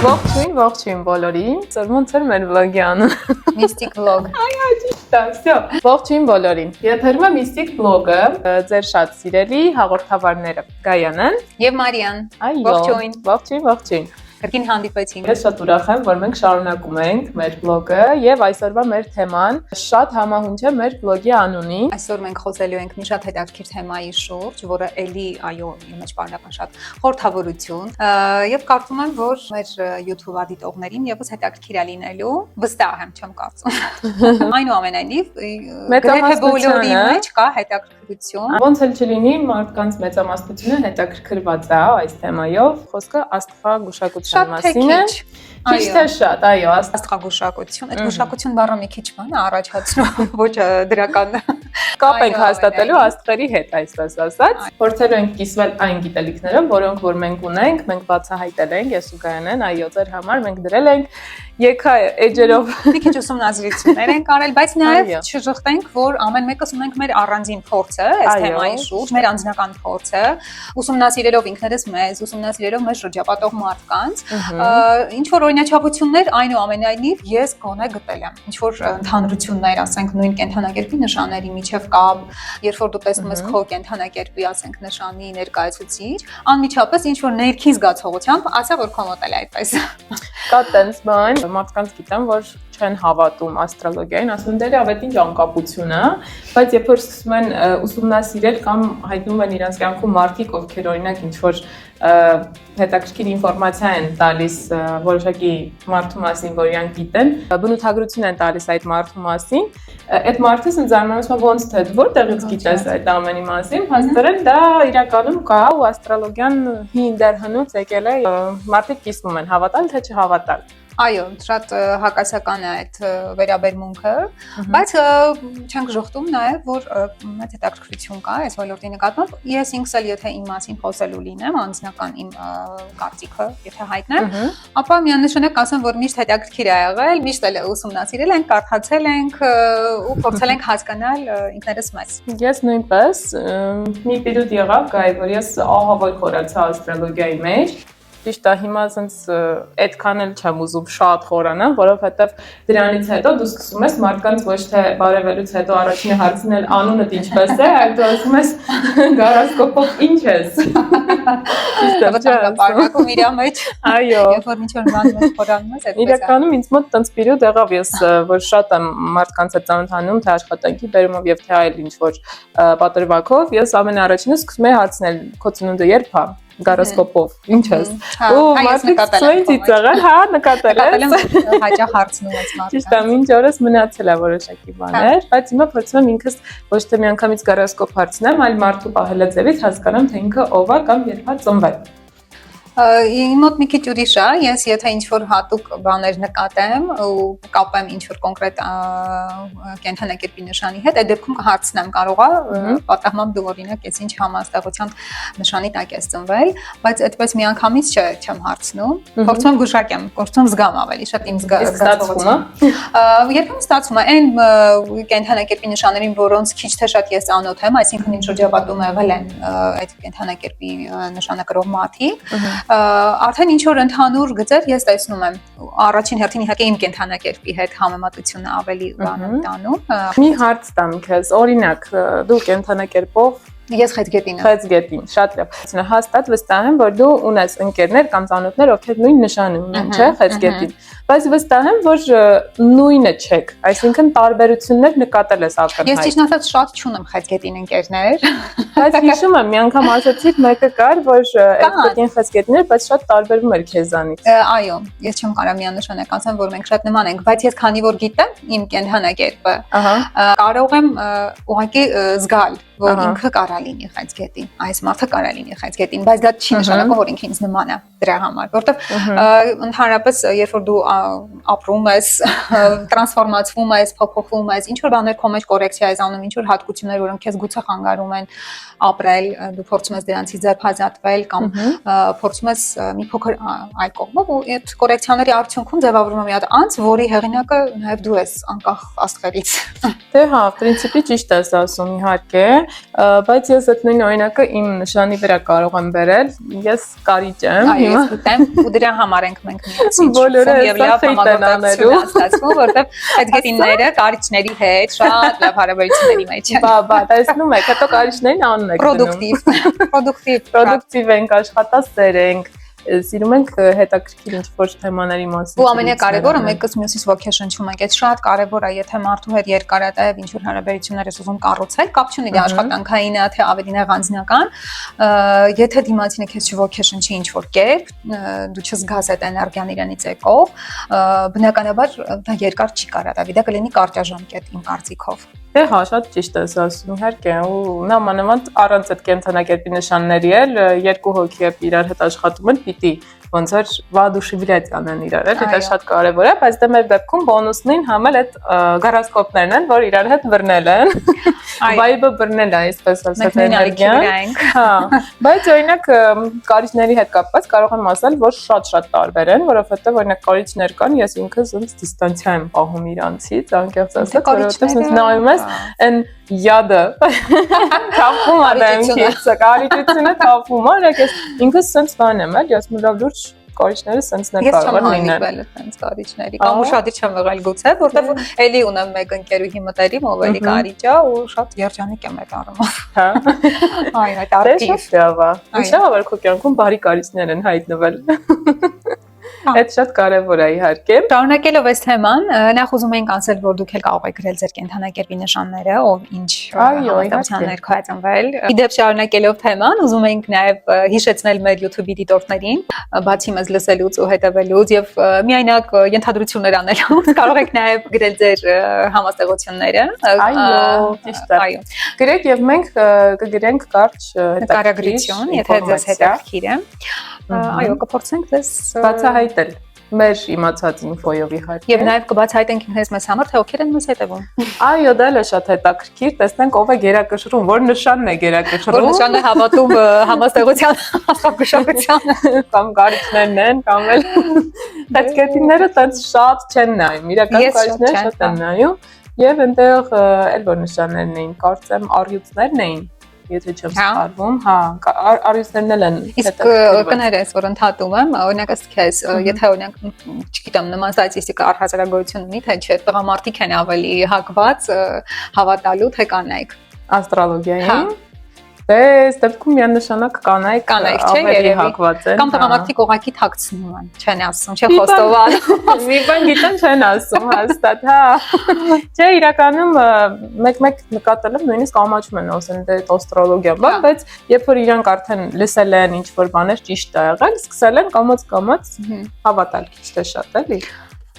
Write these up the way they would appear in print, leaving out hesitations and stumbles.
Ողջույն բոլորին։ Ոնց էր մեր վլոգի անունը։ Mystic vlog։ Այո, ճիշտ է, всё։ Ողջույն բոլորին։ Եթերում է Mystic vlog-ը, ձեր շատ սիրելի հաղորդավարները Գայանն Եվ Մարիան։ Այո, ողջույն։ Կրկին հանդիպեցինք։ Ես շատ ուրախ եմ, որ մենք շարունակում ենք մեր վլոգը եւ այսօրվա մեր թեման շատ համահունչ է մեր վլոգի անունին։ Այսօր մենք խոսելու ենք մի շատ հետաքրքիր թեմայի շուրջ, որը էլի այո, իմ մեջ բառնական շատ խորհրդավորություն եւ կարծում եմ, որ մեր YouTube դիտողներին եւս հետաքրքիր է լինելու, վստահ եմ, չեմ կարծում։ Այնուամենայնիվ, գրեթե բոլորի մեջ կա հետաքրքրություն։ Ոնց էլ չլինի, մարդկանց մեծամասնությունը հետաքրքրված է այս թեմայով, խոսքը աստղագուշակության մասին է։ Քիչ թե շատ, այո, աստղագուշակություն։ Այդ գուշակություն բառը մի քիչ բան է առաջացնում, ոչ դրական։ Կապ ենք հաստատելու աստղերի հետ, այսպես ասած։ Փորձելու ենք կիսվել այն գիտելիքներով, որոնք որ մենք ունենք, մենք բացահայտել ենք, ես ու Գայանն, այո, ձեր համար մենք դրել ենք եկա էջերով մի քիչ ուսումնասիրություններ ենք արել, բայց նաև չժխտենք, որ ամեն մեկս ունենք մեր առանձին փորձը այս թեմայի շուրջ, մեր անձնական փորձը, ուսումնասիրելով ինքներս մեզ, ուսումնասիրելով մեր շրջապատող մարդկանց, ինչ որ օրինաչափություններ այնուամենայնիվ ես գոնե գտել եմ, ինչ որ ընդհանրություններ, ասենք նույն կենթանակերպի նշանների միջև կապ, երբ որ դու տեսնում ես քո կենթանակերպի, ասենք նշանի ներկայացուցիչ, անմիջապես ինչ որ ներքին զգացողությամբ, ասա որ քո մոտ էլ այդպես։ Կա տենց բան, մարդկանց գիտեմ, որ չեն հավատում աստրոլոգիային, ասում դե ավետ ինչ անկապություն է, բայց երբ որ սկսում են ուսումնասիրել կամ հայտնում են իրենց կյանքում մարդիկ, ովքեր օրինակ ինչ որ հետաքրքիր ինֆորմացիա են տալիս որոշակի մարդու մասին, որ իրանք գիտեն, բնութագրություն են տալիս այդ մարդու մասին, այդ մարդը զարմանում է ոնց թե որտեղից գիտես այդ ամենի մասին, փաստորեն դա իրականում կա ու աստրոլոգիան հին դեռ եկել է, մարդիկ կիսվում են հավատալ թե չհավատալ։ Այո, շատ հակասական է այդ վերաբերմունքը, բայց չենք ժխտում նաև, որ մեծ հետաքրքրություն կա այս ոլորտի նկատմամբ։ Ես ինքս էլ եթե իմ մասին խոսելու լինեմ, անձնական իմ կարծիքը, եթե հայտնեմ, ապա միանշանակ ասեմ, որ միշտ հետաքրքիր է եղել, միշտ էլ ուսումնասիրել ենք, կարդացել ենք ու փորձել ենք հասկանալ ինքներս մեզ։ Ես նույնպես մի պերիոդ եղավ, որ ես ահավոր խորացա աստրոլոգիայի մեջ։ Ճիշտ է, հիմա ասենց այդքան էլ չեմ ուզում շատ խորանալ, որովհետև դրանից հետո դու սկսում ես մարդկանց ոչ թե բարևելուց հետո առաջինը հարցնել անունդ ինչպես է, այլ դու ասում ես գարոսկոպով ինչ ես։ Ճիշտ է, բառնակում իր մեջ։ Այո։ Երբ որ ինչ-որ բան մեջ խորանում ես, այդպես է։ Իրականում ինձ մոտ տենց պերիոդ եղավ, ես որ շատ եմ մարդկանց հետ ծանոթանում, թե աշխատանքի բերումով եւ թե այլ ինչ-որ պատրվակով, ես ամենաառաջինը սկսում եմ հարցնել քո ծնունդը երբ է։ Գարոսկոպով, ինչ ես։ Ու մարդիկ ցույց ծիծաղել, հա, նկատել ես։ Հաճախ հարցնում ես մարդկանց։ Ճիշտ է, մինչ օրս մնացել է որոշակի բաներ, բայց հիմա փորձում եմ ինքս ոչ թե միանգամից գարոսկոպ հարցնեմ, այլ մարդու պահելաձևից հասկանամ, թե ինքը ով է կամ երբ է ծնվել։ Իմ մոտ մի քիչ ուրիշ է, ես եթե ինչ-որ հատուկ բաներ նկատեմ ու կապեմ ինչ-որ կոնկրետ կենթանակերպի նշանի հետ, այդ դեպքում կհարցնեմ, կարող է պատահմամբ դու օրինակ ես ինչ համաստեղության նշանի տակ ես ծնվել, բայց այդպես միանգամից չեմ հարցնում, փորձում եմ գուշակեմ, փորձում եմ զգամ ավելի շատ իմ զգացողությունը։ Երբեմն ստացվում է այն կենթանակերպի նշաններին, որոնց քիչ թե շատ ես ծանոթ եմ, այսինքն իմ շրջապատում եղել են այդ կենթանակերպի նշանակրող մարդիկ, արդեն ինչ որ ընդհանուր գծեր ես տեսնում եմ առաջին հերթին իհարկե իմ կենթանակերպի հետ համեմատությունը ավելի բանում տանում։ Մի հարց տամ քեզ, օրինակ դու կենթանակերպով Ես խեցգետին եմ։ Խեցգետին, շատ լավ։ Հաստատ վստահ եմ, որ դու ունես ընկերներ կամ ծանոթներ, ովքեր նույն նշանը ունեն, չէ՞, խեցգետին։ Բայց վստահ եմ, որ նույնը չեք, այսինքն տարբերություններ նկատել ես ակնհայտ։ Ես ճիշտ ասած շատ չունեմ խեցգետին ընկերներ։ Բայց հիշում եմ, մի անգամ ասացիք մեկը կար, որ այդ խեցգետներ, բայց շատ տարբերվում էր քեզանից։ Այո, ես չեմ կարող միանշանակ ասեմ, որ մենք շատ նման ենք, բայց ես քանի որ գիտեմ իմ կենթանակերպը, կարող եմ ուղղակի զգալ որ ինքը կարա լինի խեցգետին, այս մարդը կարա լինի խեցգետին, բայց դա չի նշանակում, որ ինքը ինձ նման է դրա համար, որովհետև ընդհանրապես երբ որ դու ապրում ես, տրանսֆորմացվում ես, փոփոխվում ես, ինչ որ բաներ քո մեջ կորեկցիա ես անում, ինչ որ հատկություններ, որոնք քեզ գուցե խանգարում են ապրել, դու փորձում ես դրանցից ձերբազատվել կամ փորձում ես մի փոքր այլ կողմով ու այդ կորեկցիաների արդյունքում ձևավորվում է մի հատ անձ, որի հեղինակը նաև դու ես, անկախ աստղերից։ Դե հա, պրինցիպի ճիշտ ես ասում, իհարկե, բայց ես այդ նույն օրինակը իմ նշանի վրա կարող եմ բերել։ Ես կարիճ եմ։ Այո, ես գիտեմ, ու դրա համար ենք մենք միասին բոլորը եւ լավ համագործակցություն ստացվում, որտեղ այդ գետինները կարիճների հետ շատ լավ հարաբերությունների մեջ են։ Բա, տեսնում եք, հետո կարիճներին անուն եք Պրոդուկտիվ պրոդուկտիվ ենք, աշխատասեր ենք, սիրում ենք հետաքրքիր ինչ-որ թեմաների մասին։ Ու ամենակարևորը մեկս մյուսից ոգեշնչում ենք։ Այդ շատ կարևոր է, եթե մարդու հետ երկարատև ինչ-որ հարաբերություններ ես ուզում կառուցել, կապ չունի աշխատանքային է, թե ավելի անձնական, եթե դիմացինը քեզ չոգեշնչի ինչ-որ կերպ, դու չզգաս այդ էներգիան իրենից եկող, բնականաբար դա երկար չի կարողանա, դա կլինի կարճաժամկետ իմ կարծիքով։ Դե հա, շատ ճիշտ ես ասում, իհարկե, ու նամանավանդ առանց այդ կենթանակերպի նշանների էլ երկու հոգի երբ իրար հետ աշխատում են, պիտի ոնց որ воодушевлять անեն իրար, դա շատ կարևոր է, բայց դա մեր դեպքում բոնուսնին համել այդ գարոսկոպներն են, որ իրար հետ բռնել են։ Vibe-ը բռնել է, այսպես ասած, էներգիան։ Հա, բայց օրինակ կարիճների հետ կապված կարող եմ ասել, որ շատ տարբեր են, որովհետև օրինակ կարիճներ կան, ես ինքս ինձ դիստանցիա եմ պահում իրանցից, անկեղծ ասած, որովհետև ինձ նայում ես այն յադը թափում է դեմքից, կարիճությունը թափում է, ես ինքս sense բան եմ, էլ ես մռավ լուրջ կարիճները sense ներ կարող են լինել։ Ես չեմ sense կարիճների, կամ ուշադիր չեմ եղել գուցե, որտեղ էլի ունեմ մեկ ընկերուհի մտերիմ, ով էլի կարիճ է ու շատ երջանիկ եմ այդ առումով։ Հա։ Այո, այդ արտիվ։ Ինչա՞ որ քո կյանքում բարի կարիճներ են հայտնվել։ Այդ շատ կարևոր է իհարկե։ Շարունակելով այս թեման, նախ ուզում էինք ասել, որ դուք էլ կարող եք գրել ձեր կենթանակերպի նշանները, ով ինչ համատեղություններ կհայտնվել։ Իդեպ շարունակելով թեման, ուզում էինք նաև հիշեցնել մեր YouTube-ի դիտորդներին, բացի մեզ լսելուց ու հետևելուց եւ միայնակ ենթադրություններ անելուց, կարող եք նաև գրել ձեր համաստեղությունները։ Այո, ճիշտ է։ Այո։ Գրեք եւ մենք կգրենք կարճ հետաքրքրություն, եթե ձեզ հետաքրքիր է։ Այո, կփորձենք ձեզ բացահայտել մեր իմացած ինֆոյով իհարկե։ Եվ նաև կբացահայտենք ինքներս մեզ համար, թե ովքեր են մեզ հետևում։ Այո, դա էլ է շատ հետաքրքիր, տեսնենք ով է գերակշռում, որ նշանն է գերակշռում։ Որ նշանն է հավատում համաստեղության աստղագուշակությանը, կամ կարիճներն են, կամ էլ դեպքերները տենց շատ չեն նայում, իրական կարիճները շատ են նայում, եւ այնտեղ էլ որ նշաններն էին, կարծեմ առյուծներն էին։ Եթե չեմ սխալվում, հա, առյուծներն էլ են։ Իսկ կներես, որ ընդհատում եմ, օրինակ ըստ քեզ, եթե օրինակ, չգիտեմ, նման ստատիստիկա առհասարակություն ունի, թե չէ, տղամարդիկ են ավելի հակված հավատալու, թե կանայք աստրոլոգիային։ Դե, ըստ դեպքում միանշանակ կանայք ավելի հակված են։ Կամ տղամարդիկ ուղղակի թաքցնում են, չեն ասում, չեն խոստովանում։ Մի բան գիտեն չեն ասում, հաստատ, հա։ Չէ, իրականում մեկ նկատել եմ, նույնիսկ ամաչում են ասեն դե աստրոլոգիա, բայց երբ որ իրանք արդեն լսել են ինչ-որ բաներ ճիշտ է եղել, սկսել են կամաց հավատալ քիչ թե շատ, էլի։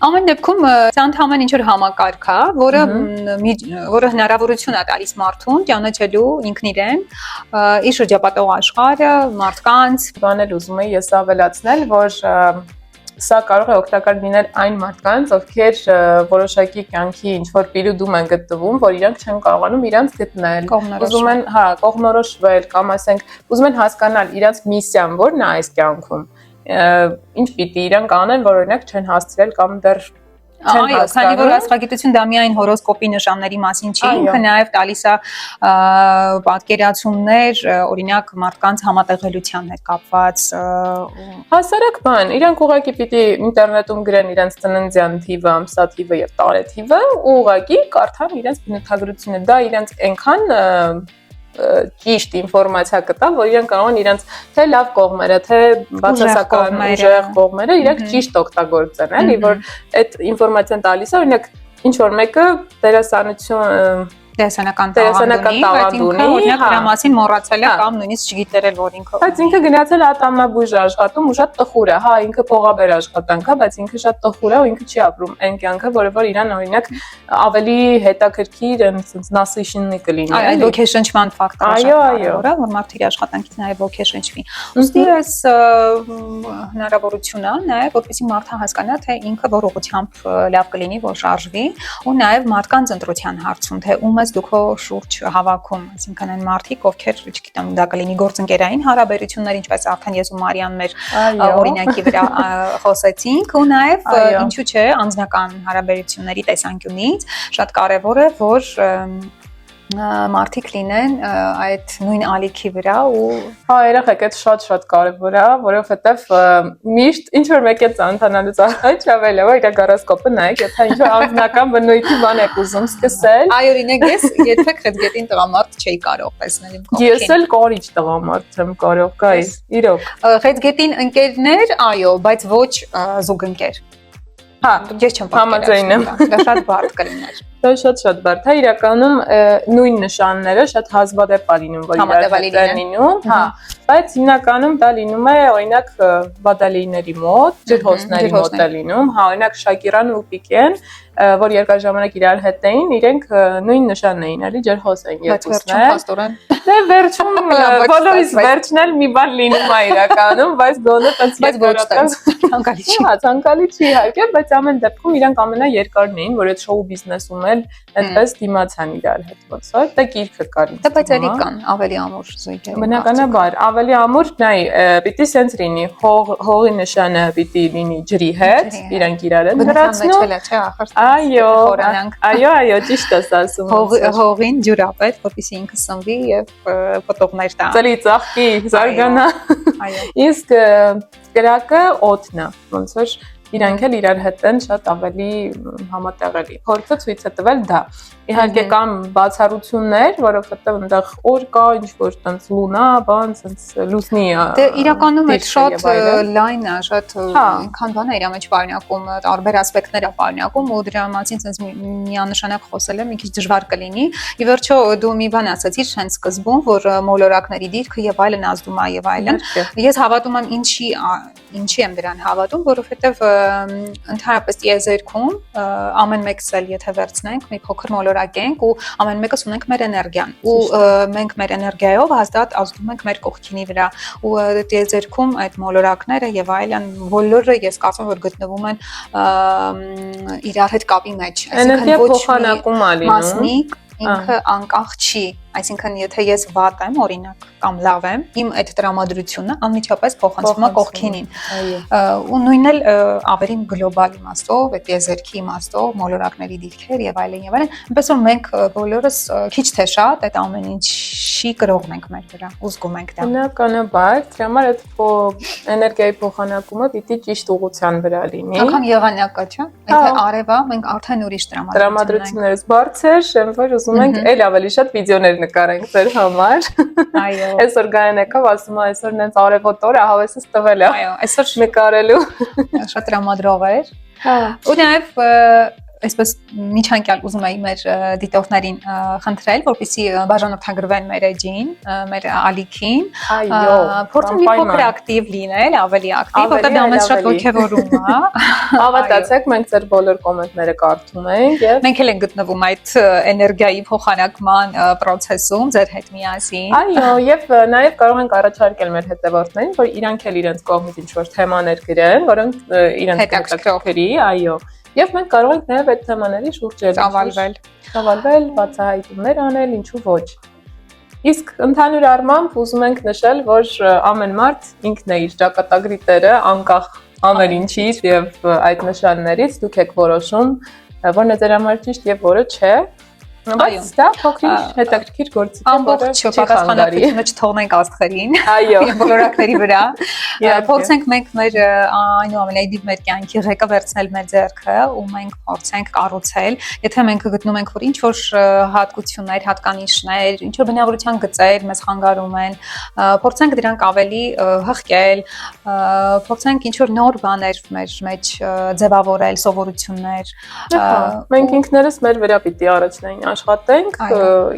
Ամեն դեպքում սա ընդհանրապես ինչ-որ համակարգ է, որը հնարավորություն է տալիս մարդուն ճանաչելու ինքն իրեն, իր շրջապատող աշխարհը, մարդկանց։ Բան էլ ուզում եի ես ավելացնել, որ սա կարող է օգտակար լինել այն մարդկանց, ովքեր որոշակի կյանքի ինչ-որ պերիոդում են գտնվում, որ իրանք չեն կարողանում իրանք գտնել, ուզում են, հա, կողմնորոշվել կամ ասենք, ուզում են հասկանալ իրանք միսիան, որն է այս կյանքում։ Ինչ պիտի իրանք անեն, որ օրինակ չեն հասցրել կամ դեռ Այո, քանի որ աստղագիտություն դա միայն հորոսկոպի նշանների մասին չի, ինքը նաև տալիս է պատկերացումներ, օրինակ մարդկանց համատեղելության հետ կապված հասարակ բան, իրանք ուղղակի պիտի ինտերնետում գրեն իրենց ծննդյան թիվը, ամսաթիվը եւ տարեթիվը, ու ուղղակի կարդան իրենց բնութագրությունը, դա իրենց այնքան ճիշտ ինֆորմացիա կտան, որ իրենք կարող են իրենց թե լավ կողմերը, թե բացասական ուժեղ կողմերը իրենք ճիշտ օգտագործեն, էլի, որ այդ ինֆորմացիան տալիս է, օրինակ ինչ որ մեկը դերասանություն դերասանական տաղանդ ունի, օրինակ դրա մասին մոռացել է կամ նույնիսկ չգիտեր էլ որ ինքը։ Բայց ինքը գնացել ատամնաբույժ աշխատում ու շատ տխուր է, հա, ինքը փողաբեր աշխատանք է, բայց ինքը շատ տխուր է ու ինքը չի ապրում այն կյանքը, որը որ իրան օրինակ ավելի հետաքրքիր այնպես նասիշնի կլինի։ Այո, ոգեշնչման ֆակտորը շատ կարևոր է, որ մարդը իր աշխատանքից նաև ոգեշնչվի։ Ուստի այս հնարավորությունը նաև որպեսզի մարդը հասկանա, թե ինքը որ ուղղությամբ լավ կլինի, որ շարժվի, ու նաև մարդկանց ընտրության հարցում, թե ում դուք շուրջ հավաքում, այսինքն այն մարդիկ, ովքեր, չգիտեմ, դա կլինի գործընկերային հարաբերություններ, ինչպես արդեն ես ու Մարիան մեր օրինակի վրա խոսեցինք, ու նաև ինչու՞ չէ, անձնական հարաբերությունների տեսանկյունից շատ կարևոր է, որ մարդիկ լինեն այդ նույն ալիքի վրա ու հա երեխեք այդ շատ կարևոր է, որովհետև միշտ ինչ որ մեկ է ծանոթանալուց առաջ ավելի է իր գարոսկոպը նայեք, եթե ինչ որ անձնական բնույթի բան եք ուզում սկսել։ Այո, օրինակ ես երբեք խեցգետին տղամարդ չէի կարող տեսնել իմ կողքին։ Ես էլ կորիչ տղամարդ եմ կարող, guys, իրոք։ Խեցգետին ընկերներ, այո, բայց ոչ զուգընկեր։ Հա, ես չեմ պատկերացնում։ Դա շատ բարդ կլիներ։ Դա շատ բարդ է, իրականում նույն նշանները շատ հազվադեպ է լինում, որ իրար հետ են լինում, հա, բայց հիմնականում դա լինում է օրինակ բադալիների մոտ, ջրհոսների մոտ է լինում, հա, օրինակ Շակիրան ու Պիկեն, որ երկար ժամանակ իրար հետ էին, իրենք նույն նշանն էին, էլի ջրհոս են երկուսն։ Դե վերջում բոլորից վերջն էլ մի բան լինում է իրականում, բայց գոնե տենց ցանկալի չի։ Հա, ցանկալի չի իհարկե, բայց ամեն դեպքում իրանք ամենաերկարն էին, որ այդ շոու բիզնեսում էլ այդպես դիմացան իրար հետ ոնց որ դա գիրքը կար։ Դա բայց էլի կան ավելի ամուր զույգեր։ Բնականաբար, ավելի ամուր, նայ, պիտի սենց լինի, հողի նշանը պիտի լինի ջրի հետ, իրանք իրար են դրացնում։ Այո, ճիշտ ես ասում։ Հողին ջուրապետ, որպեսզի ինքը սնվի եւ պտուղներ տա։ Ծլի ծաղկի, զարգանա։ Այո։ Իսկ կրակը օդն է, ոնց որ իրանք էլ իրար հետ են շատ ավելի համատեղելի։ Փորձը ցույց է տվել դա։ Իհարկե կան բացառություններ, որովհետև այնտեղ օր կա, ինչ որ տենց լունա, բան, տենց լուսնի է։ Դե իրականում այդ շատ լայն է, շատ այնքան բան է իր մեջ պարունակում, տարբեր ասպեկտներ է պարունակում ու դրա մասին տենց միանշանակ խոսելը մի քիչ դժվար կլինի։ Ի վերջո դու մի բան ասացիր հենց սկզբում, որ մոլորակների դիրքը եւ այլն ազդում է եւ այլն։ Ես հավատում եմ ինչի եմ դրան հավատում, որովհետև ընդհանրապես տիեզերքում ամեն մեկս էլ եթե վերցնենք մի փոքր մոլորակենք ու ամեն մեկս ունենք մեր էներգիան ու մենք մեր էներգիայով հաստատ ազդում ենք մեր կողքինի վրա ու տիեզերքում այդ մոլորակները եւ այլն բոլորը ես կարծում որ գտնվում են իրար հետ կապի մեջ, այսինքն ոչ փոխանակում է լինում մասնիկ ինքը անկախ չի, այսինքն եթե ես վատ եմ օրինակ կամ լավ եմ, իմ այդ տրամադրությունը անմիջապես փոխանցվում է կողքինին։ Ու նույնն էլ ավելի գլոբալ իմաստով, այդ եզերքի իմաստով, մոլորակների դիրքեր եւ այլն եւ այլն, այնպես որ մենք բոլորս քիչ թե շատ այդ ամեն ինչի կրողն ենք մեր վրա, ուզգում ենք դա։ Բնականաբար, դրա համար այդ էներգիայի փոխանակումը պիտի ճիշտ ուղղության վրա լինի։ Անկամ եղանակը, չէ՞։ Եթե արևա, մենք արդեն ուրիշ տրամադրություններից բարձր, եմ որ ուզում ենք այլ ավելի շատ վիդեոներ նկարենք ձեր համար։ Այո։ Այսօր Գայան եկավ, ասում է այսօր նենց արևոտ օր է, հավեսս տվել է։ Այո, այսօր նկարելու։ Շատ տրամադրող էր։ Ու նաև այսպես միջանկյալ ուզում եի մեր դիտողներին խնդրել, որպեսզի բաժանորդագրվեն մեր էջին, մեր ալիքին։ Այո, փորձեն մի փոքր ակտիվ լինել, ավելի ակտիվ, որտեղ դա մեզ շատ ոգևորում է։ Հավատացեք, մենք ձեր բոլոր կոմենտները կարդում ենք եւ մենք էլ ենք գտնվում այդ էներգիայի փոխանակման process-ում ձեր հետ միասին։ Այո, եւ նաեւ կարող ենք առաջարկել մեր հետևորդներին, որ իրանք էլ իրենց կողմից ինչ-որ թեմաներ գրեն, որոնք իրենց հետաքրքրի, այո։ Եվ մենք կարող ենք նաև այդ թեմաների շուրջ ծավալվել, բացահայտումներ անել, ինչու ոչ։ Իսկ ընդհանուր առմամբ ուզում ենք նշել, որ ամեն մարդ ինքն է իր ճակատագրի տերը, անկախ ամեն ինչից եւ այդ նշաններից դուք եք որոշում, որն է ձեր համար ճիշտ եւ որը չէ։ Բայց դա փոքրիկ հետաքրքիր գործիք է, ամբողջ պատասխանատվությունը չթողնենք աստղերին։ Այո, բոլորակների վրա։ Փորձենք մենք մեր այնուամենայնիվ մեր կյանքի ղեկը վերցնել մեր ձեռքը ու մենք փորձենք կառուցել, եթե մենք գտնում ենք որ ինչ որ հատկություններ, հատկանիշներ, ինչ որ բնավորության գծեր մեզ խանգարում են, փորձենք դրանք ավելի հղկել, փորձենք ինչ որ նոր բաներ մեր մեջ ձևավորել, սովորություններ։ Մենք ինքներս մեր վրա պիտի առաջնային աշխատենք,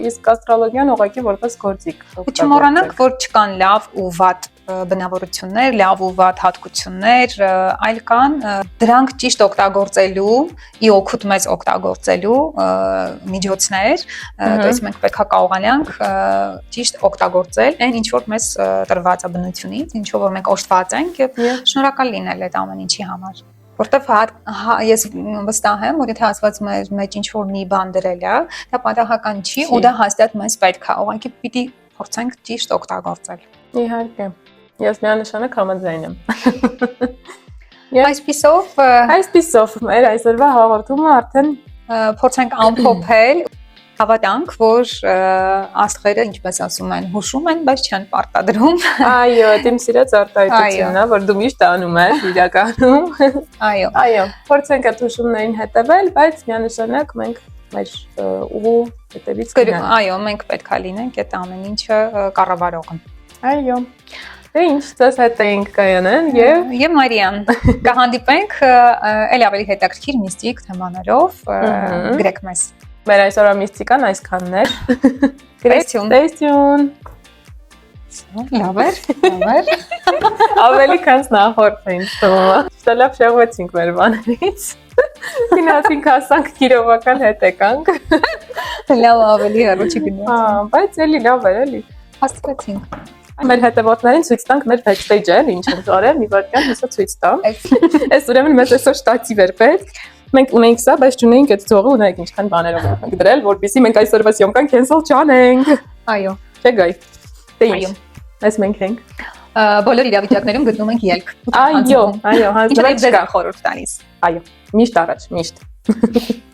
իսկ աստրոլոգիան ուղղակի որպես գործիք։ Ու չմոռանանք, որ չկան լավ ու վատ բնավորություններ, լավ ու վատ հատկություններ, այլ կան դրանք ճիշտ օգտագործելու, ի օգուտ մեզ օգտագործելու միջոցներ, то есть մենք պետք է կարողանանք ճիշտ օգտագործել այն ինչ որ մեզ տրված է բնությունից, ինչ որ մենք օժտված ենք եւ շնորհակալ լինել այդ ամեն ինչի համար։ Որտեվ ես վստահ եմ, որ եթե ասված մեր մեջ ինչ որ մի բան դրել է, դա պատահական չի ու դա հաստատ մեզ պետք է, ուղղակի պիտի փորձենք ճիշտ օգտագործել։ Իհարկե։ Ես միանշանակ համաձայն եմ։ Այսպիսով մեր այսօրվա հաղորդումը արդեն փորձենք ամփոփել Հավատանք, որ աստղերը, ինչպես ասում են, հուշում են, բայց չեն պարտադրում։ Այո, իմ սիրած արտահայտությունն է, որ դու միշտ անում ես իրականում։ Այո, փորձենք այդ հուշումներին հետևել, բայց միանշանակ մենք մեր ուղու հետևից գնանք։ Այո, մենք պետք է լինենք այդ ամեն ինչը կառավարողը։ Այո։ Դե ինչ, ցած հետ էինք կայանեն եւ Մարիան կհանդիպենք ելի ավելի հետաքրքիր միստիկ թեմաներով գրեք մեզ։ Մեր այսօրվա միստիկան այսքանն էր։ Տեսություն։ Լավ էր։ Ավելի քան նախորդը ինձ թվում է։ Շատ լավ շեղվեցինք մեր բաներից։ Գնացինք հասանք գիրովական հետ եկանք։ Լավ ավելի հեռու չգնացինք։ Հա, բայց էլի լավ էր, էլի։ Հասցրեցինք։ Մեր հետևորդներին ցույց տանք մեր backstage-ը, ինչ ենք արել, մի վարքյան հեսա ցույց տամ։ Այս ուրեմն մեզ այսօր շտատիվ էր պետք։ Մենք ունեինք սա, բայց չունեինք այդ ծողը, ունենք ինչքան բաներով ենք դրել, որպեսզի մենք այսօրվա սյոմկան cancel չանենք։ Այո։ Չէ՞ գայ։ Դե ինչ։ Այս մենք ենք։ Բոլոր իրավիճակներում գտնում ենք ելք։ Այո, հանձնվել չկա խորհուրդ տալիս։ Այո, միշտ առաջ, միշտ։